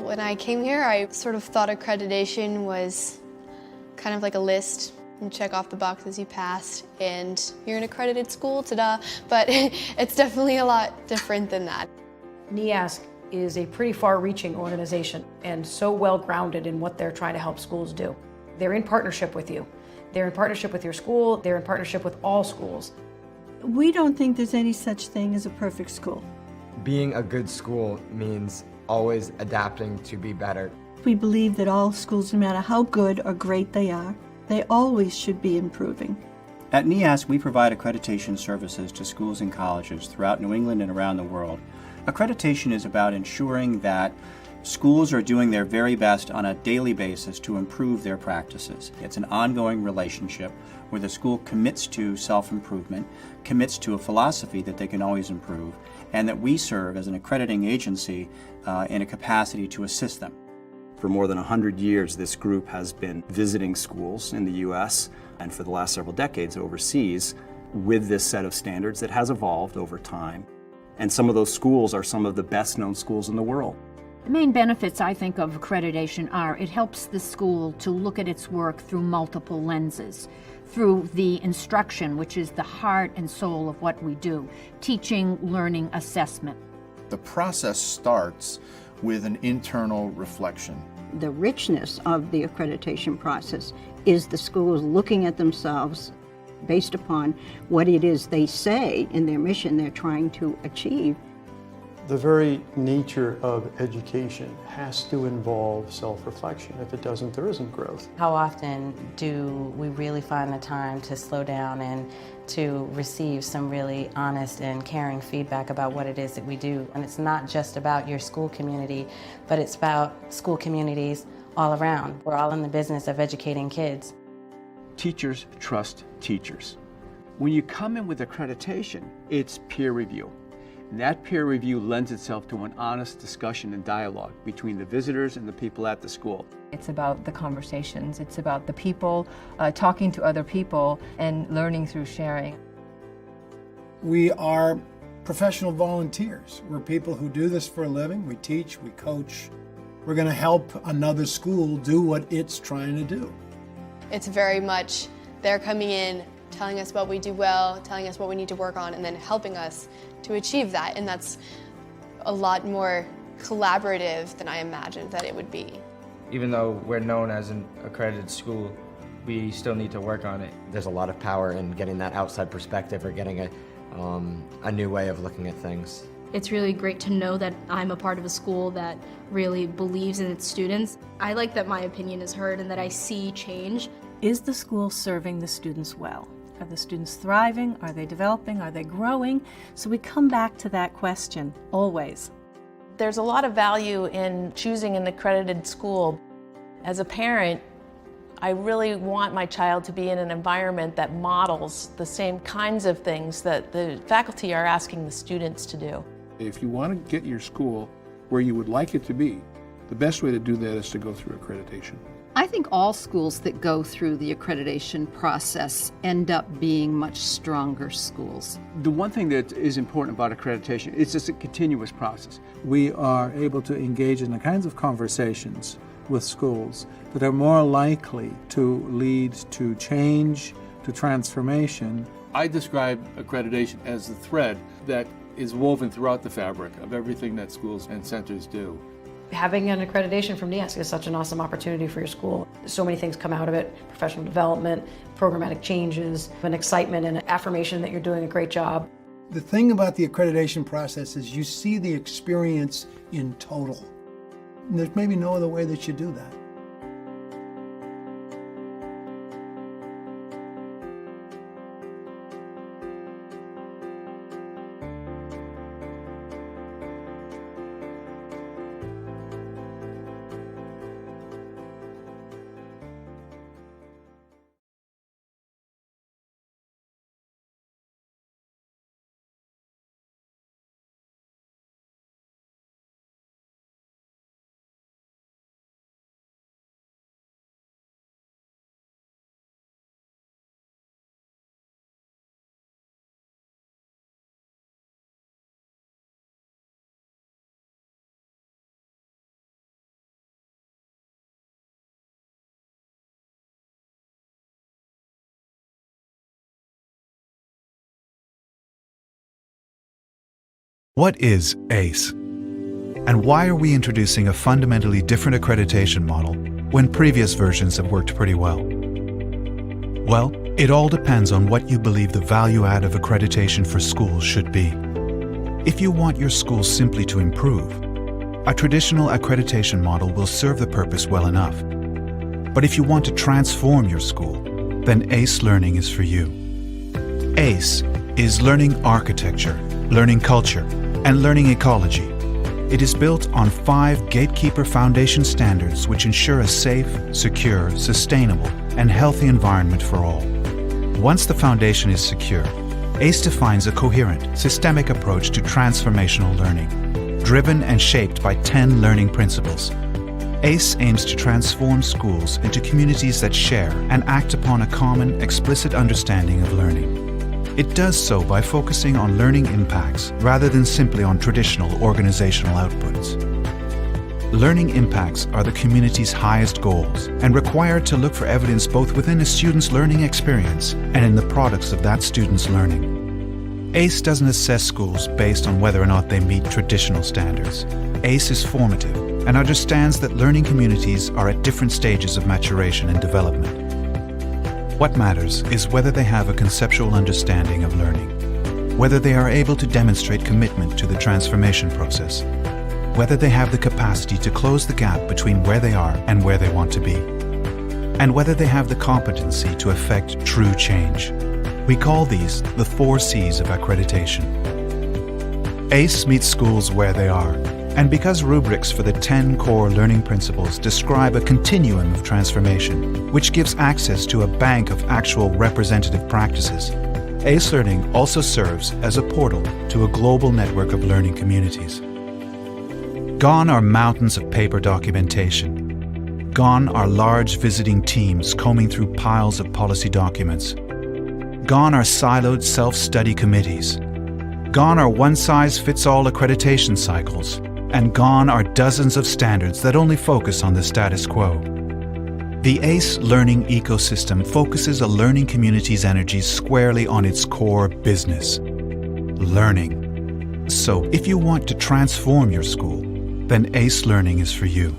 When I came here, I sort of thought accreditation was kind of like a list. You check off the boxes you passed, and you're an accredited school, ta-da, but it's definitely a lot different than that. NEASC is a pretty far-reaching organization and so well-grounded in what they're trying to help schools do. They're in partnership with you. They're in partnership with your school. They're in partnership with all schools. We don't think there's any such thing as a perfect school. Being a good school means always adapting to be better. We believe that all schools, no matter how good or great they are, they always should be improving. At NEASC, we provide accreditation services to schools and colleges throughout New England and around the world. Accreditation is about ensuring that schools are doing their very best on a daily basis to improve their practices. It's an ongoing relationship where the school commits to self-improvement, commits to a philosophy that they can always improve, and that we serve as an accrediting agency in a capacity to assist them. For more than 100 years, this group has been visiting schools in the U.S. and for the last several decades overseas with this set of standards that has evolved over time. And some of those schools are some of the best known schools in the world. The main benefits, I think, of accreditation are it helps the school to look at its work through multiple lenses, through the instruction, which is the heart and soul of what we do, teaching, learning, assessment. The process starts with an internal reflection. The richness of the accreditation process is the schools looking at themselves based upon what it is they say in their mission they're trying to achieve. The very nature of education has to involve self-reflection. If it doesn't, there isn't growth. How often do we really find the time to slow down and to receive some really honest and caring feedback about what it is that we do? And it's not just about your school community, but it's about school communities all around. We're all in the business of educating kids. Teachers trust teachers. When you come in with accreditation, it's peer review. And that peer review lends itself to an honest discussion and dialogue between the visitors and the people at the school. It's about the conversations. It's about the people talking to other people and learning through sharing. We are professional volunteers. We're people who do this for a living. We teach, we coach. We're going to help another school do what it's trying to do. It's very much they're coming in, telling us what we do well, telling us what we need to work on, and then helping us to achieve that. And that's a lot more collaborative than I imagined that it would be. Even though we're known as an accredited school, we still need to work on it. There's a lot of power in getting that outside perspective or getting a new way of looking at things. It's really great to know that I'm a part of a school that really believes in its students. I like that my opinion is heard and that I see change. Is the school serving the students well? Are the students thriving? Are they developing? Are they growing? So we come back to that question, always. There's a lot of value in choosing an accredited school. As a parent, I really want my child to be in an environment that models the same kinds of things that the faculty are asking the students to do. If you want to get your school where you would like it to be, the best way to do that is to go through accreditation. I think all schools that go through the accreditation process end up being much stronger schools. The one thing that is important about accreditation is it's a continuous process. We are able to engage in the kinds of conversations with schools that are more likely to lead to change, to transformation. I describe accreditation as the thread that is woven throughout the fabric of everything that schools and centers do. Having an accreditation from NEASC is such an awesome opportunity for your school. So many things come out of it: professional development, programmatic changes, an excitement and an affirmation that you're doing a great job. The thing about the accreditation process is you see the experience in total. And there's maybe no other way that you do that. What is ACE? And why are we introducing a fundamentally different accreditation model when previous versions have worked pretty well? Well, it all depends on what you believe the value add of accreditation for schools should be. If you want your school simply to improve, a traditional accreditation model will serve the purpose well enough. But if you want to transform your school, then ACE Learning is for you. ACE is learning architecture, learning culture, and learning ecology. It is built on 5 gatekeeper foundation standards which ensure a safe, secure, sustainable, and healthy environment for all. Once the foundation is secure, ACE defines a coherent, systemic approach to transformational learning, driven and shaped by 10 learning principles. ACE aims to transform schools into communities that share and act upon a common, explicit understanding of learning. It does so by focusing on learning impacts rather than simply on traditional organizational outputs. Learning impacts are the community's highest goals and require to look for evidence both within a student's learning experience and in the products of that student's learning. ACE doesn't assess schools based on whether or not they meet traditional standards. ACE is formative and understands that learning communities are at different stages of maturation and development. What matters is whether they have a conceptual understanding of learning, whether they are able to demonstrate commitment to the transformation process, whether they have the capacity to close the gap between where they are and where they want to be, and whether they have the competency to effect true change. We call these the 4 C's of accreditation. ACE meets schools where they are, and because rubrics for the 10 core learning principles describe a continuum of transformation, which gives access to a bank of actual representative practices, ACE Learning also serves as a portal to a global network of learning communities. Gone are mountains of paper documentation. Gone are large visiting teams combing through piles of policy documents. Gone are siloed self-study committees. Gone are one-size-fits-all accreditation cycles. And gone are dozens of standards that only focus on the status quo. The ACE Learning ecosystem focuses a learning community's energies squarely on its core business: learning. So if you want to transform your school, then ACE Learning is for you.